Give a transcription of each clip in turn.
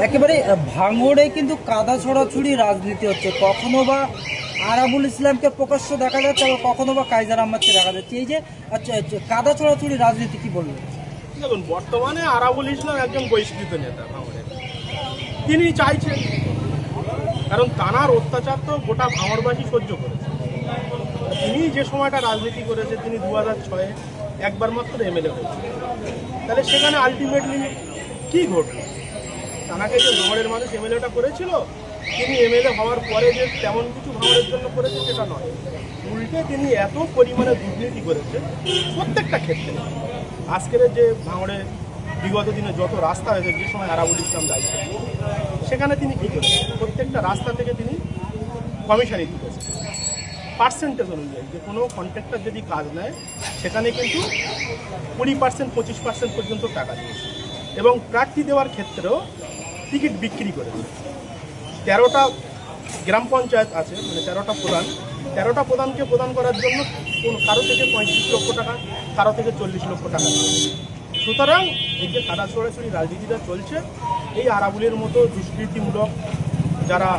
একেবারে ভাঙড়ে কিন্তু কাদা ছড়াছড়ি রাজনীতি হচ্ছে, কখনো বা আরাবুল ইসলামকে প্রকাশ্য দেখা যাচ্ছে, আবার কখনো বা কাইজার আহমদকে দেখা যাচ্ছে। এই যে কাদা ছড়াছড়ি রাজনীতি কি বলবেন? দেখুন, বর্তমানে আরাবুল ইসলাম একজন বহিষ্কৃত নেতা ভাঙড়ে। তিনি চাইছেন, কারণ তানার অত্যাচার তো গোটা ভাঙড়বাসী সহ্য করেছে। তিনি যে সময়টা রাজনীতি করেছে, তিনি 2006-এ একবার মাত্র এমএলএ হয়েছে। তাহলে সেখানে আলটিমেটলি কি ঘটল? তানাকে যে ভাঙড়ের মানুষ এমএলএটা করেছিল, তিনি এমএলএ হওয়ার পরে যে তেমন কিছু ভাঙড়ের জন্য করেছে সেটা নয়, উল্টে তিনি এত পরিমাণে দুর্নীতি করেছে প্রত্যেকটা ক্ষেত্রে। আজকের যে ভাঙড়ে বিগত দিনে যত রাস্তা হয়েছে, যে সময় আরাবুল ইসলাম দায়িত্ব, সেখানে তিনি কী করেছেন? প্রত্যেকটা রাস্তা থেকে তিনি কমিশনই দিতেছেন পার্সেন্টেজ অনুযায়ী। যে কোনো কন্ট্রাক্টর যদি কাজ নেয়, সেখানে কিন্তু 20%, 25% পর্যন্ত টাকা দিয়েছে। এবং প্রার্থী দেওয়ার ক্ষেত্রেও টিকিট বিক্রি করেছে। 13টা গ্রাম পঞ্চায়েত আছে, মানে 13টা প্রধান, 13টা প্রধানকে প্রদান করার জন্য কারো থেকে 35 লক্ষ টাকা, কারো থেকে 40 লক্ষ টাকা দিয়েছে। সুতরাং এই যে কাদা ছড়াছড়ি রাজনীতিটা চলছে, এই আরাবুলের মতো দুষ্কৃতিমূলক যারা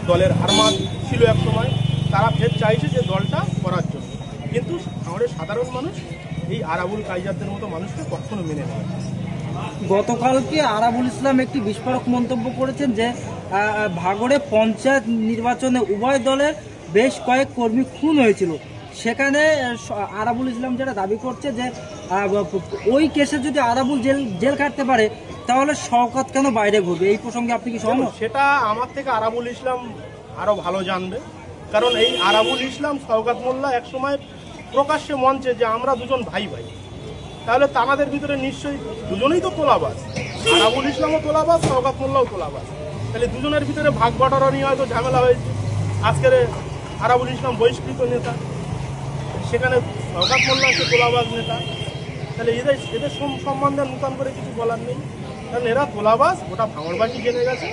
দলের হারমাত ছিল এক সময়, তারা ফের চাইছে যে দলটা করার জন্য। কিন্তু আমাদের সাধারণ মানুষ এই আরাবুল কাইজারদের মতো মানুষকে কখনো মেনে নেয় না। গতকালকে আরাবুল ইসলাম একটি বিস্ফোরক মন্তব্য করেছেন যে ভাঙড়ে পঞ্চায়েত নির্বাচনে উভয় দলের বেশ কয়েক কর্মী খুন হয়েছিল। সেখানে আরাবুল ইসলাম যেটা দাবি করছে যে ওই কেসে যদি আরাবুল জেল কাটতে পারে, তাহলে শওকত কেন বাইরে ঘুরবে? এই প্রসঙ্গে আপনি কি সহমত? সেটা আমার থেকে আরাবুল ইসলাম আরো ভালো জানবে, কারণ এই আরাবুল ইসলাম, শওকত মোল্লা একসময় প্রকাশ্যে মঞ্চে যে আমরা দুজন ভাই ভাই, তাহলে তানাদের ভিতরে নিশ্চয়ই দুজনেই তো তোলাবাজ। আরাবুল ইসলামও তোলাবাজ, শওকত মোল্লাও তোলাবাজ। তাহলে দুজনের ভিতরে ভাগ বাটোয়ারা নিয়ে হয়তো ঝামেলা হয়েছে। আজকের আরাবুল ইসলাম বহিষ্কৃত নেতা, সেখানে শওকত মোল্লা হচ্ছে তোলাবাজ নেতা। তাহলে এদের সম্বন্ধে নূতন করে কিছু বলার নেই, কারণ এরা তোলাবাজ গোটা ভাঙড়বাসী জেনে গেছে।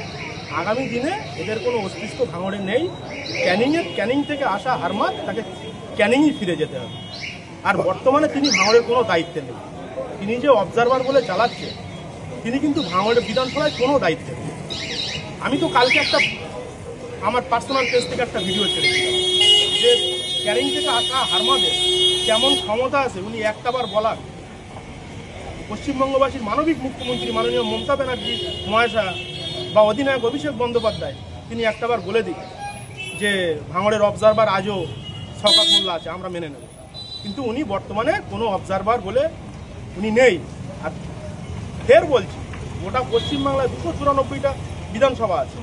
আগামী দিনে এদের কোনো অস্তিত্ব ভাঙড়ে নেই। ক্যানিং থেকে আসা হারমাত, তাকে ক্যানিংই ফিরে যেতে হবে। আর বর্তমানে তিনি ভাঙড়ের কোনো দায়িত্বে নেই। তিনি যে অবজারভার বলে চালাচ্ছে, তিনি কিন্তু ভাঙড়ের বিধানসভায় কোনো দায়িত্বে নেই। আমি তো কালকে একটা আমার পার্সোনাল পেজ থেকে একটা ভিডিও ছেড়েছিলাম যে ক্যানিং থেকে আসা হারমাদের কেমন ক্ষমতা আছে উনি একটাবার বলার। পশ্চিমবঙ্গবাসীর মানবিক মুখ্যমন্ত্রী মাননীয় মমতা ব্যানার্জি মহাশয়া বা অধিনায়ক অভিষেক বন্দ্যোপাধ্যায়, তিনি একটাবার বলে দিন যে ভাঙড়ের অবজারভার আজও শওকত মোল্লা আছে, আমরা মেনে নেব। কিন্তু উনি বর্তমানে কোনো অবজারভার বলে উনি নেই। আর ফের বলছি, গোটা পশ্চিমবাংলায় 294টা বিধানসভা আছে,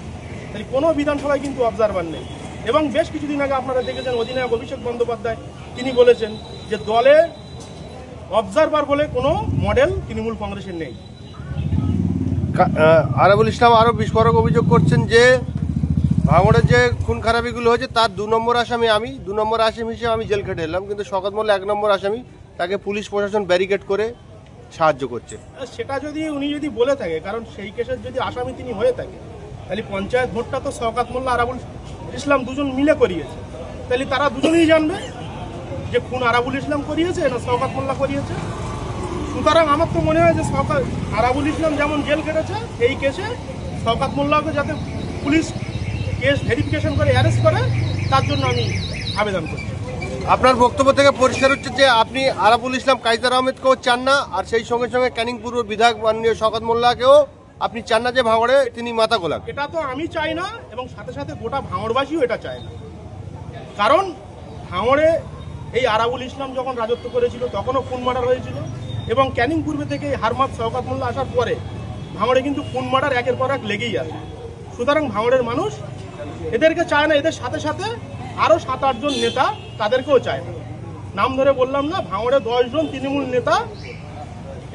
তাই কোনো বিধানসভায় কিন্তু অবজারভার নেই। এবং বেশ কিছুদিন আগে আপনারা দেখেছেন অধিনায়ক অভিষেক বন্দ্যোপাধ্যায় তিনি বলেছেন যে দলে অবজারভার বলে কোনো মডেল তৃণমূল কংগ্রেসের নেই। আরাবুল ইসলাম আরও বিস্ফোরক অভিযোগ করছেন যে ভাঙড়ের যে খুন খারাপিগুলো হয়েছে তার 2 নম্বর আসামি আমি, 2 নম্বর আসামি হিসেবে আমি জেল খেটে এলাম, কিন্তু শওকত মোল্লা 1 নম্বর আসামি, তাকে পুলিশ প্রশাসন ব্যারিকেড করে সাহায্য করছে। সেটা যদি উনি বলে থাকে, কারণ সেই কেসের যদি আসামি তিনি হয়ে থাকে, তাহলে পঞ্চায়েত ভোটটা তো শওকত মোল্লা আরাবুল ইসলাম দুজন মিলে করিয়েছে। তাহলে তারা দুজনেই জানবে যে খুন আরাবুল ইসলাম করিয়েছে না শওকত মোল্লা করিয়েছে। সুতরাং আমার তো মনে হয় যে আরাবুল ইসলাম যেমন জেল কেটেছে, এই কেসে শওকত মোল্লাকে যাতে পুলিশ কেস ভেরিফিকেশন করে অ্যারেস্ট করে, তার জন্য আমি আবেদন করছি। আপনার বক্তব্য থেকে পরিষ্কার হচ্ছে যে আপনি আরাবুল ইসলাম কাইজার আহমেদকেও চান না, আর সেই সঙ্গে সঙ্গে ক্যানিং পূর্ব বিধায়ক মাননীয় শওকত মোল্লাকেও আপনি চান না যে ভাঙড়ে তিনি মাথা গোলাক। এটা তো আমি চাই না, এবং সাথে সাথে গোটা ভাঙড়বাসীও এটা চায় না। কারণ ভাঙড়ে এই আরাবুল ইসলাম যখন রাজত্ব করেছিল তখনও খুন মার্ডার হয়েছিল, এবং ক্যানিং পূর্বে থেকে হারমাত শওকত মোল্লা আসার পরে ভাঙড়ে কিন্তু খুন মার্ডার একের পর এক লেগেই আছে। সুতরাং ভাঙড়ের মানুষ এদেরকে চায় না, এদের সাথে সাথে আরও 7-8 জন নেতা তাদেরকেও চায় না। নাম ধরে বললাম না, ভাঙড়ে 10 জন তৃণমূল নেতা,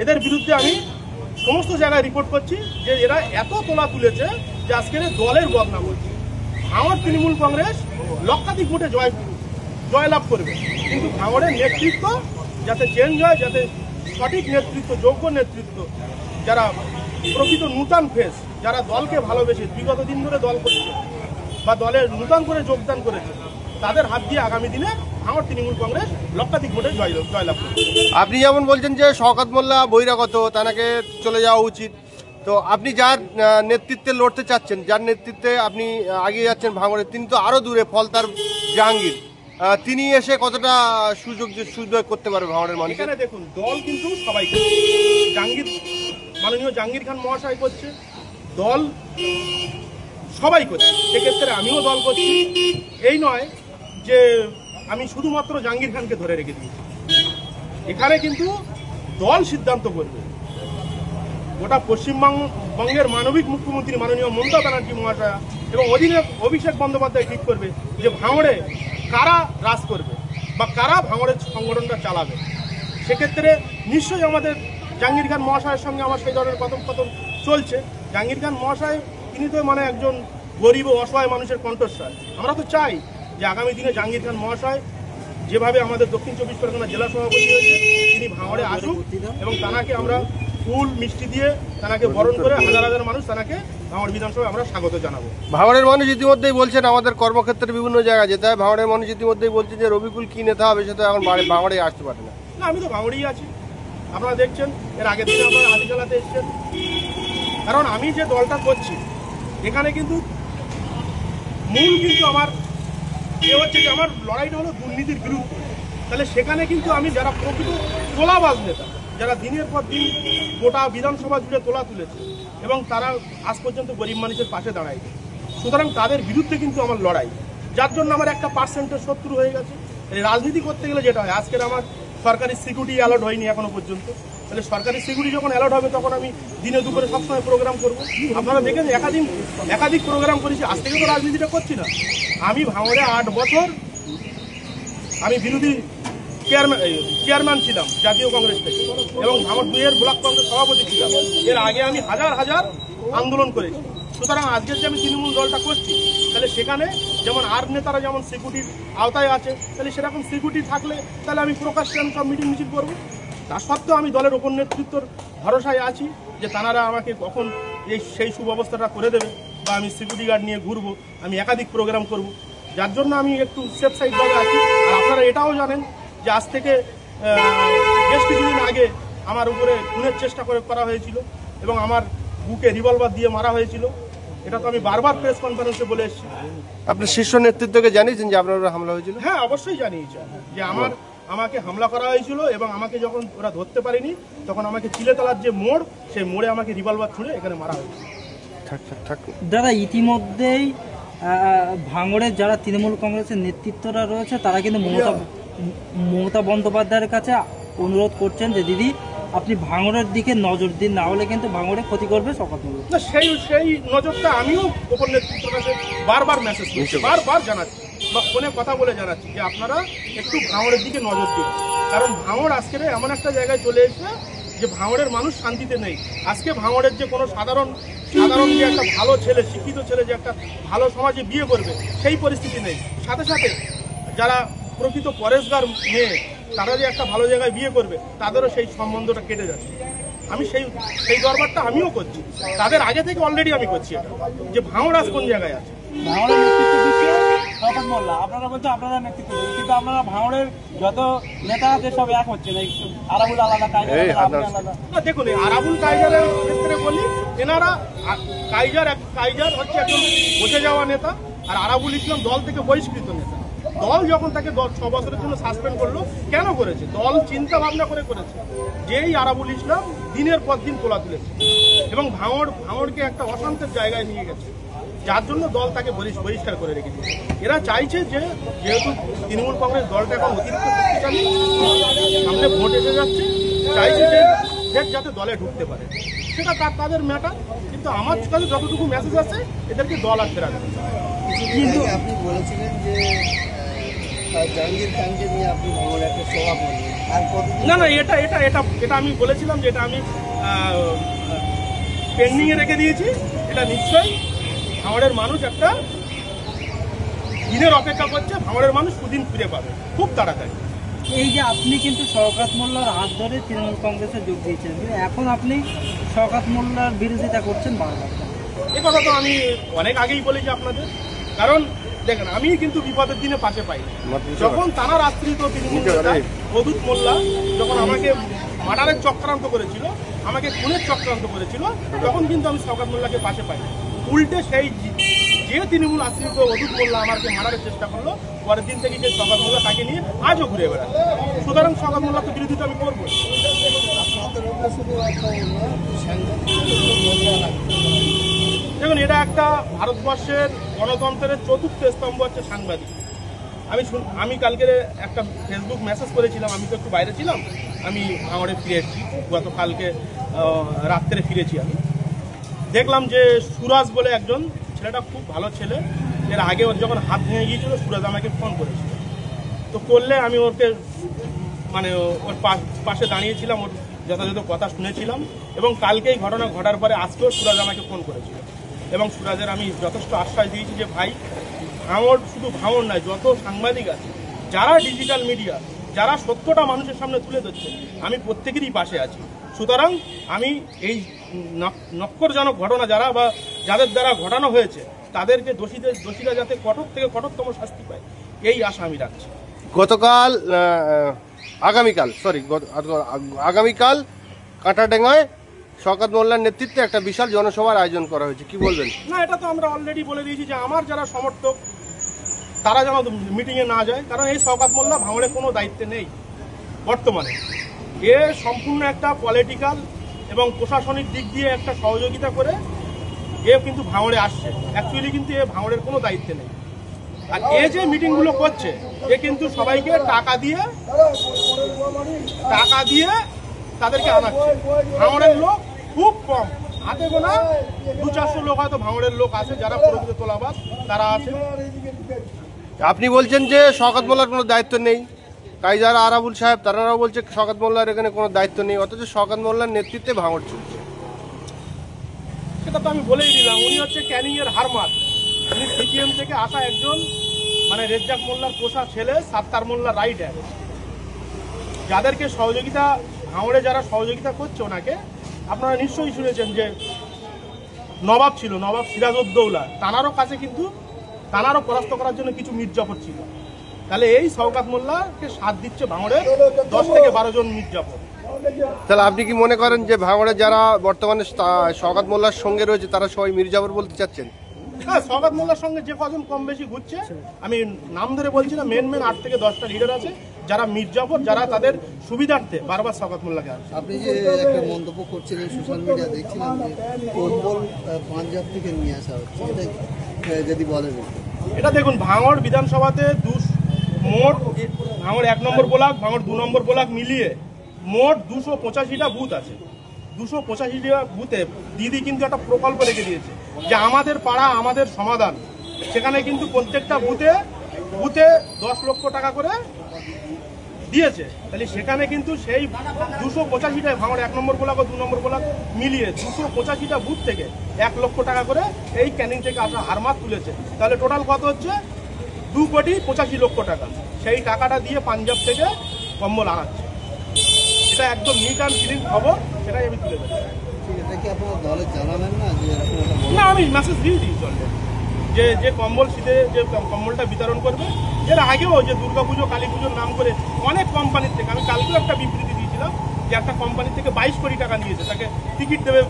এদের বিরুদ্ধে আমি সমস্ত জায়গায় রিপোর্ট করছি যে এরা এত তোলা তুলেছে যে আজকের দলের বদনাম হচ্ছে। ভাঙড় তৃণমূল কংগ্রেস লক্ষাধিক ভোটে জয়লাভ করবে, কিন্তু ভাঙড়ের নেতৃত্ব যাতে চেঞ্জ হয়, যাতে সঠিক নেতৃত্ব, যোগ্য নেতৃত্ব, যারা প্রকৃত নূতন ফেস, যারা দলকে ভালোবেসে বিগত দিন ধরে দল করছে বা দলের নূতন করে যোগদান করেছে, তাদের হাত দিয়ে আগামী দিনে ভাঙড় তৃণমূল কংগ্রেস লক্ষাধিক ভোটে জয়লাভ করবে। আপনি যেমন বলছেন যে শওকত মোল্লা বহিরাগত, তাকে চলে যাওয়া উচিত, তো আপনি যার নেতৃত্বে লড়তে চাচ্ছেন, যার নেতৃত্বে আপনি এগিয়ে যাচ্ছেন ভাঙড়ে, তিনি তো আরো দূরে ফলতার জাহাঙ্গীর, তিনি এসে কতটা সুযোগ করতে পারবে ভাঙড়ের মানুষ? এখানে দেখুন, দল কিন্তু সবাই জাহাঙ্গীর, মাননীয় জাহাঙ্গীর খান মহাশয় করছে, দল সবাই করছে, সেক্ষেত্রে আমিও দল করছি। এই নয় যে আমি শুধুমাত্র জাহাঙ্গীর খানকে ধরে রেখে দিয়েছি, এখানে কিন্তু দল সিদ্ধান্ত করবে। গোটা পশ্চিমবঙ্গের মানবিক মুখ্যমন্ত্রী মাননীয় মমতা ব্যানার্জি মহাশয়া এবং অভিষেক বন্দ্যোপাধ্যায় ঠিক করবে যে ভাঙড়ে কারা রাজ করবে বা কারা ভাঙড়ের সংগঠনটা চালাবে। সেক্ষেত্রে নিশ্চয়ই আমাদের জাহাঙ্গীর খান মহাশয়ের সঙ্গে আমার সেই ধরনের কথোপকথন চলছে। জাহাঙ্গীর খান মহাশয় তিনি তো মানে একজন গরিব ও অসহায় মানুষের কণ্ঠস্বর। আমরা তো চাই যে আগামী দিনে জাহাঙ্গীর খান মহাশয় যেভাবে আমাদের দক্ষিণ চব্বিশ পরগনা জেলা সভাপতি হয়েছে, তিনি ভাঙড়ে আসুক এবং তাকে আমরা ফুল মিষ্টি দিয়ে তাকে বরণ করে হাজার হাজার মানুষ তাকে ভাঙড় বিধানসভায় আমরা স্বাগত জানাবো। ভাঙড়ের মানুষ ইতিমধ্যেই বলছেন আমাদের কর্মক্ষেত্রে বিভিন্ন জায়গায় যেতে হয়, ভাঙড়ের মানুষ ইতিমধ্যেই বলছে যে রবিকুল কি নেতা হবে সে তো এখন ভাঙড়ে আসতে পারে না। না, আমি তো ভাঙড়েই আছি, আপনারা দেখছেন। এর আগের দিন আপনারা হাতি চালাতে এসছেন। কারণ আমি যে দলটা করছি এখানে কিন্তু মূল কিন্তু আমার হচ্ছে যে আমার লড়াইটা হলো দুর্নীতির বিরুদ্ধে। তাহলে সেখানে কিন্তু আমি যারা প্রকৃত তোলাবাজ নেতা, যারা দিনের পর দিন গোটা বিধানসভা জুড়ে তোলা তুলেছে এবং তারা আজ পর্যন্ত গরিব মানুষের পাশে দাঁড়ায়, সুতরাং তাদের বিরুদ্ধে কিন্তু আমার লড়াই, যার জন্য আমার একটা পার্সেন্টের শত্রু হয়ে গেছে। রাজনীতি করতে গেলে যেটা হয়, আজকের আমার সরকারি সিকিউরিটি অ্যালার্ট হয়নি এখনো পর্যন্ত, তাহলে সরকারি সিকিউরিটি যখন অ্যালার্ট হবে তখন আমি দিনে দুপুরে সবসময় প্রোগ্রাম করবো। আপনারা দেখেন একাধিক প্রোগ্রাম করেছি, আজ থেকে তো রাজনীতিটা করছি না। আমি ভাঙড়ে 8 বছর আমি বিরোধী চেয়ারম্যান ছিলাম জাতীয় কংগ্রেস থেকে এবং ভাঙড় 2-এর ব্লক কংগ্রেস সভাপতি ছিলাম। এর আগে আমি হাজার হাজার আন্দোলন করেছি। সুতরাং আজকের যে আমি তৃণমূল দলটা করছি, তাহলে সেখানে যেমন আর নেতারা যেমন সিকিউরিটির আওতায় আছে, তাহলে সেরকম সিকিউরিটি থাকলে তাহলে আমি প্রকাশ্যে আমি সব মিটিং মিছিল করবো। তা সত্ত্বেও আমি দলের ওপর নেতৃত্বর ভরসায় আছি যে তাঁরা আমাকে কখন সেই সুব্যবস্থাটা করে দেবে বা আমি সিকিউরিটি গার্ড নিয়ে ঘুরবো, আমি একাধিক প্রোগ্রাম করব, যার জন্য আমি একটু সেফ সাইড ভাবে আছি। আর আপনারা এটাও জানেন যে আজ থেকে বেশ কিছুদিন আগে আমার উপরে খুনের চেষ্টা করা হয়েছিল এবং আমার বুকে রিভলভার দিয়ে মারা হয়েছিল। এটা তো আমি বারবার প্রেস কনফারেন্সে বলে এসেছি। আপনার শীর্ষ নেতৃত্বকে জানিয়েছেন যে আপনার হামলা হয়েছিল? হ্যাঁ, অবশ্যই জানিয়েছি যে আমাকে হামলা করা হয়েছিল এবং আমাকে যখন ওরা ধরতে পারেনি তখন আমাকে চিলেতলার যে মোড়, সেই মোড়ে আমাকে রিভলভার ছুঁড়ে এখানে মারা হয়েছিল। দাদা, ইতিমধ্যেই ভাঙড়ের যারা তৃণমূল কংগ্রেসের নেতৃত্বরা রয়েছে তারা কিন্তু মমতা বন্দ্যোপাধ্যায়ের কাছে অনুরোধ করছেন যে দিদি আপনি ভাঙড়ের দিকে নজর দিন, না হলে কিন্তু ভাঙড়ে ক্ষতি করবে শওকত মোল্লা। না, সেই নজরটা আমিও ওপর নেতৃত্বের কাছে বারবার মেসেজ করছি, বারবার জানাচ্ছি বা ফোনে কথা বলে জানাচ্ছি যে আপনারা একটু ভাঙড়ের দিকে নজর দিন। কারণ ভাঙড় আজকের এমন একটা জায়গায় চলে এসেছে যে ভাঙড়ের মানুষ শান্তিতে নেই। আজকে ভাঙড়ের যে কোনো সাধারণ যে একটা ভালো ছেলে, শিক্ষিত ছেলে যে একটা ভালো সমাজে বিয়ে করবে সেই পরিস্থিতি নেই। সাথে সাথে যারা প্রকৃত পরেশগার মেয়ে তারা যে একটা ভালো জায়গায় বিয়ে করবে তাদেরও সেই সম্বন্ধটা কেটে যাচ্ছে। আমি সেই দরবারটা আমিও করছি, তাদের আগে থেকে অলরেডি আমি করছি এটা, যে ভাঙড় আজ কোন জায়গায় আছে। ভাঙড়ের নেতৃত্ব দিচ্ছে শওকত মোল্লা, আপনারা বলছেন আপনারা নেতৃত্ব দেবেন, কিন্তু আপনারা ভাঙড়ের যত নেতা আছে সব এক হচ্ছে না, আরাবুল আলাদা, কাইজার আলাদা। না দেখুন, আরাবুল কাইজারের ক্ষেত্রে বলি, এনারা কাইজার হচ্ছে একজন বসে যাওয়া নেতা, আর আরাবুল ইসলাম দল থেকে বহিষ্কৃত নেতা। দল যখন তাকে 6 বছরের জন্য সাসপেন্ড করলো, কেন করেছে? দল চিন্তা ভাবনা করে করেছে যেই আরাবুল ইসলাম দিনের পর দিন তোলা তুলেছে এবং ভাঙড়কে একটা অশান্তের জায়গায় নিয়ে গেছে, যার জন্য দল তাকে বহিষ্কার করে রেখেছে। এরা চাইছে যে যেহেতু তৃণমূল কংগ্রেস দলটা এখন অতিরিক্ত শক্তিশালী, সামনে ভোট এসে যাচ্ছে, চাইছে যে যাতে দলে ঢুকতে পারে, সেটা তাদের ম্যাটার। কিন্তু আমার কাছে যতটুকু মেসেজ আছে এদেরকে দল আর ফেরাবে। কিন্তু আপনি বলেছিলেন যে জাহাঙ্গীর খানকে নিয়ে আপনি ভাঙড়ে একটা সভা করবেন, আর না এটা আমি বলেছিলাম যে এটা আমি পেন্ডিং এ রেখে দিয়েছি। এটা নিশ্চয়ই ভাঙড়ের মানুষ একটা দিনের অপেক্ষা করছে, ভাঙড়ের মানুষ সুদিন ফিরে পাবে খুব তাড়াতাড়ি। এই যে আপনি কিন্তু শওকত মোল্লার হাত ধরে তৃণমূল কংগ্রেসে যোগ দিয়েছেন, কিন্তু এখন আপনি শওকত মোল্লার বিরোধিতা করছেন বারবার। এই কথা তো আমি অনেক আগেই বলেছি আপনাদের। কারণ দেখেন, আমি কিন্তু বিপদের দিনে পাশে পাই। যখন তারা আশ্রিত তৃণমূল নেতা অদূত মোল্লা যখন আমাকে মার্ডারের চক্রান্ত করেছিল, আমাকে খুনের চক্রান্ত করেছিল, তখন কিন্তু আমি শওকত মোল্লাকে পাশে পাই। উল্টে সেই যে তৃণমূল আশ্রিত অদূত মোল্লা আমাকে মারার চেষ্টা করলো, পরের দিন থেকে সেই শওকত মোল্লা তাকে নিয়ে আজও ঘুরে বেড়ায়। সুতরাং শওকত মোল্লাকে বিরোধিতা আমি করবো। দেখুন, এটা একটা ভারতবর্ষের গণতন্ত্রের চতুর্থ স্তম্ভ হচ্ছে সাংবাদিক। আমি কালকে একটা ফেসবুক মেসেজ করেছিলাম, আমি তো একটু বাইরে ছিলাম, আমি ভাঙড়ে ফিরে এসেছি, গতকালকে রাত্রে ফিরেছি। আমি দেখলাম যে সুরাজ বলে একজন ছেলেটা খুব ভালো ছেলে, এর আগে ওর যখন হাত ভেঙে গিয়েছিল সুরাজ আমাকে ফোন করেছিল। তো করলে আমি ওকে মানে ওর পাশে দাঁড়িয়েছিলাম, ওর যথাযথ কথা শুনেছিলাম। এবং কালকেই ঘটনা ঘটার পরে আজকেও সুরাজ আমাকে ফোন করেছিল, এবং সুরাজের আমি যথেষ্ট আশ্বাস দিয়েছি যে ভাই, ভাঙড় শুধু ভাঙড় নয়, যত সাংবাদিক আছে, যারা ডিজিটাল মিডিয়া, যারা সত্যটা মানুষের সামনে তুলে ধরছে, আমি প্রত্যেকেরই পাশে আছি। সুতরাং আমি এই নক্করজনক ঘটনা যাদের দ্বারা ঘটানো হয়েছে, তাদেরকে দোষীরা যাতে কঠোর থেকে কঠোরতম শাস্তি পায়, এই আশা আমি রাখছি। আগামীকাল কাঁটাডাঙ্গায় শওকত মোল্লার নেতৃত্বে একটা বিশাল জনসভার আয়োজন করা হয়েছে, কি বলবেন? না, এটা তো আমরা অলরেডি বলে দিয়েছি যে আমার যারা সমর্থক তারা যেন মিটিংয়ে না যায়, কারণ এই শওকত মোল্লা ভাঙড়ে কোনো দায়িত্বে নেই বর্তমানে। এ সম্পূর্ণ একটা পলিটিক্যাল এবং প্রশাসনিক দিক দিয়ে একটা সহযোগিতা করে এ কিন্তু ভাঙড়ে আসছে। অ্যাকচুয়ালি কিন্তু এ ভাঙড়ের কোনো দায়িত্বে নেই। আর এ যে মিটিংগুলো করছে, এ কিন্তু সবাইকে টাকা দিয়ে তাদেরকে আনাচ্ছে। ভাঙড়ের লোক খুব কম, হাতে গোনা 200-400 লোক হয়তো ভাঙড়ের লোক আছে, যারা প্রকৃত তোলাবাজ তারা আছে। আপনি বলছেন যে শওকত মোল্লার কোনো দায়িত্ব নেই, কাইজার আরাবুল সাহেব তারাও বলছে শওকত মোল্লার এখানে কোনো দায়িত্ব নেই, অথচ শওকত মোল্লার নেতৃত্বে ভাঙড় চলছে। সেটা তো আমি বলেই দিলাম, উনি হচ্ছে ক্যানিং এর হারমাত। উনি সিপিএম থেকে আসা একজন, মানে রেজ্জাক মোল্লার পোষা ছেলে, সাত্তার মোল্লার রাইট হ্যান্ড। যাদেরকে সহযোগিতা ভাঙড়ে যারা সহযোগিতা করছে ওনাকে, আপনারা নিশ্চয়ই শুনেছেন যে নবাব ছিল, নবাব সিরাজউদ্দৌলা, তানারও কাছে কিন্তু তানারও পরাস্ত করার জন্য কিছু মির্জাফর ছিল। তাহলে এই শওকত মোল্লাকে সাথ দিচ্ছে ভাঙড়ের 10 থেকে 12 জন মির্জাফর। তাহলে আপনি কি মনে করেন যে ভাঙড়ে যারা বর্তমানে শওকত মোল্লার সঙ্গে রয়েছে তারা সবাই মির্জাফর বলতে চাচ্ছেন? হ্যাঁ, শওকত মোল্লার সঙ্গে যে কজন কম বেশি ঘুরছে, আমি নাম ধরে বলছি না, মেন 8 থেকে 10টা লিডার আছে যারা মির্জাফর, যারা তাদের সুবিধার্থে বারবার শওকত মোল্লাকে আসছে। আপনি যে একটা মন্তব্য করছিলেন সোশ্যাল মিডিয়া, দেখছিলাম যে কম্বল পাঞ্জাব থেকে নিয়ে আসা হচ্ছে, এটা যদি বলেন। এটা দেখুন, ভাঙড় বিধানসভাতে মোট ভাঙড় 1 নম্বর ব্লক, ভাঙড় 2 নম্বর ব্লক মিলিয়ে মোট 285টা বুথ আছে। 285টা বুথে দিদি কিন্তু একটা প্রকল্প রেখে দিয়েছে যে আমাদের পাড়া আমাদের সমাধান। সেখানে কিন্তু প্রত্যেকটা বুথে 10 লক্ষ টাকা করে দিয়েছে। তাহলে সেখানে কিন্তু সেই 285টা ভাঙড় 1 নম্বর ব্লক ও 2 নম্বর ব্লক মিলিয়ে 285টা বুথ থেকে 1 লক্ষ টাকা করে এই ক্যানিং থেকে আসা হারমাত তুলেছে। তাহলে টোটাল কত হচ্ছে? 2,85,00,000 টাকা। সেই টাকাটা দিয়ে পাঞ্জাব থেকে কম্বল আনাচ্ছে। এটা একদম নিট অ্যান্ড ক্লিন খবর, সেটাই আমি তুলে দেবো। এটা কি আপনার দলে জানাবেন না যে এরকম একটা? না, আমি মেসেজ দিয়ে দিই চলবে যে কম্বল শীতে যে কম্বলটা বিতরণ করবে। এর আগেও যে দুর্গাপুজো কালী পুজোর নাম করে অনেক কোম্পানির থেকে, আমি কালকেও একটা বিবৃতি দিয়েছিলাম যে একটা কোম্পানির থেকে 22 কোটি টাকা নিয়েছে, তাকে টিকিট দেবে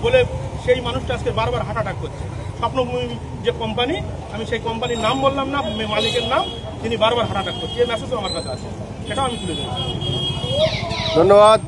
বলে সেই মানুষটা আজকে বারবার হার্ট অ্যাটাক করছে। স্বপ্নভূমি যে কোম্পানি, আমি সেই কোম্পানির নাম বললাম না, মালিকের নাম, তিনি বারবার হার্ট অ্যাটাক করছে। এই মেসেজও আমার কাছে আছে, সেটাও আমি তুলে দিয়েছি। ধন্যবাদ।